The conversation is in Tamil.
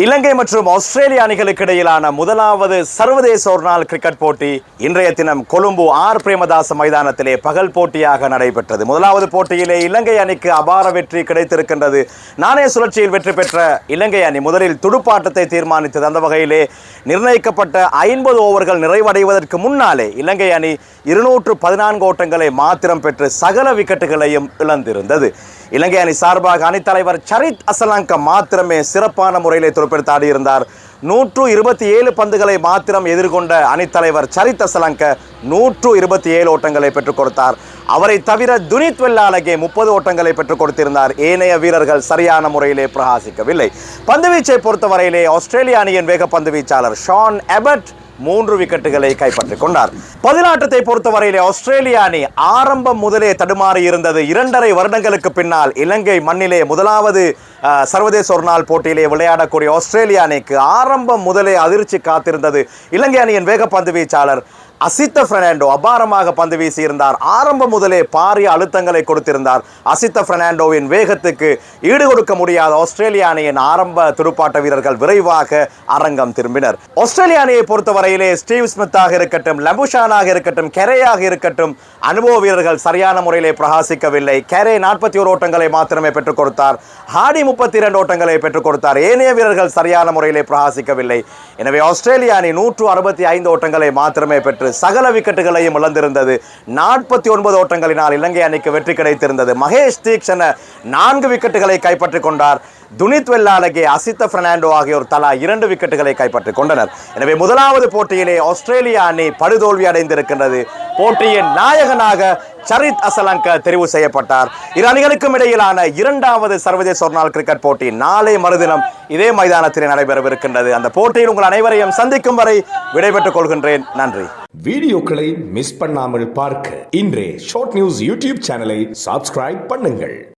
இலங்கை மற்றும் ஆஸ்திரேலிய அணிகளுக்கு இடையிலான முதலாவது சர்வதேச ஒருநாள் கிரிக்கெட் போட்டி இன்றைய தினம் கொழும்பு ஆர் பிரேமதாச மைதானத்திலே பகல் போட்டியாக நடைபெற்றது. முதலாவது போட்டியிலே இலங்கை அணிக்கு அபார வெற்றி கிடைத்திருக்கின்றது. நாணய சுழற்சியில் வெற்றி பெற்ற இலங்கை அணி முதலில் துடுப்பாட்டத்தை தீர்மானித்தது. அந்த வகையிலே நிர்ணயிக்கப்பட்ட 50 ஓவர்கள் நிறைவடைவதற்கு முன்னாலே இலங்கை அணி 214 ஓட்டங்களை மாத்திரம் பெற்று சகல விக்கெட்டுகளையும் இழந்திருந்தது. இலங்கை அணி சார்பாக அணித்தலைவர் சரித் அசலங்க மாத்திரமே சிறப்பான முறையிலே துடுப்பெடுத்து ஆடியிருந்தார். 127 பந்துகளை மாத்திரம் எதிர்கொண்ட அணித்தலைவர் சரித் அசலங்க 127 ஓட்டங்களை பெற்றுக் கொடுத்தார். அவரை தவிர துனித் வெல்லாலகே 30 ஓட்டங்களை பெற்றுக் கொடுத்திருந்தார். ஏனைய வீரர்கள் சரியான முறையிலே பிரகாசிக்கவில்லை. பந்துவீச்சை பொறுத்தவரையிலே ஆஸ்திரேலிய அணியின் வேக பந்து வீச்சாளர் ஷான் எபர்ட் 3 விக்கெட்டுகளை கைப்பற்றிக் கொண்டார். பதிலாட்டத்தை பொறுத்தவரையிலே ஆஸ்திரேலிய அணி ஆரம்பம் முதலே தடுமாறி இருந்தது. 2.5 வருடங்களுக்கு பின்னால் இலங்கை மண்ணிலே முதலாவது சர்வதேச ஒருநாள் போட்டியிலே விளையாடக்கூடிய ஆஸ்திரேலிய அணிக்கு ஆரம்பம் முதலே அதிர்ச்சி காத்திருந்தது. இலங்கை அணியின் வேக பந்து வீச்சாளர் அசித்த பெர்னாண்டோ அபாரமாக பந்து வீசியிருந்தார். ஆரம்பம் முதலே பாரிய அழுத்தங்களை கொடுத்திருந்தார். அசித்த பெர்னாண்டோவின் வேகத்துக்கு ஈடு கொடுக்க முடியாத ஆஸ்திரேலிய அணியின் ஆரம்ப துடுப்பாட்ட வீரர்கள் விரைவாக அரங்கம் திரும்பினர். ஆஸ்திரேலிய அணியை பொறுத்தவரையிலே ஸ்டீவ் ஸ்மித்தாக இருக்கட்டும், லபுஷானாக இருக்கட்டும், கெரேயாக இருக்கட்டும், அனுபவ வீரர்கள் சரியான முறையிலே பிரகாசிக்கவில்லை. கெரே 41 ஓட்டங்களை மாத்திரமே பெற்றுக் கொடுத்தார். ஹார்டி 32 ஓட்டங்களை பெற்றுக் கொடுத்தார். ஏனைய வீரர்கள் சரியான முறையிலே பிரகாசிக்கவில்லை. எனவே ஆஸ்திரேலிய அணி 165 ஓட்டங்களை மாத்திரமே பெற்று சகல விக்கெட்டுகளையும் இழந்திருந்தது. 49 ஓட்டங்களினால் இலங்கை அணிக்கு வெற்றி கிடைத்திருந்தது. மகேஷ் தீக்ஷண 4 விக்கெட்டுகளை கைப்பற்றிக் கொண்டார். துனித் வெல்லாலகே, அசித்த பெர்னாண்டோ ஆகியோர் தலா 2 விக்கெட்டுகளை கைப்பற்றிக் கொண்டனர். எனவே முதலாவது போட்டியிலே ஆஸ்திரேலிய அணி படுதோல்வி அடைந்திருக்கின்றது. போட்டியின் நாயகனாக சரித் அசலங்க தெரிவு செய்யப்பட்டார். இரு அணிகளுக்கும் இடையிலான 2வது சர்வதேச ஒருநாள் கிரிக்கெட் போட்டி நாளை மறுதினம் இதே மைதானத்தில் நடைபெறவிருக்கின்றது. அந்த போட்டியில் உங்கள் அனைவரையும் சந்திக்கும் வரை விடைபெற்றுக் கொள்கின்றேன். நன்றி. வீடியோக்களை மிஸ் பண்ணாமல் பார்க்க இன்றே ஷார்ட் நியூஸ் யூடியூப் சேனலை சப்ஸ்கிரைப் பண்ணுங்கள்.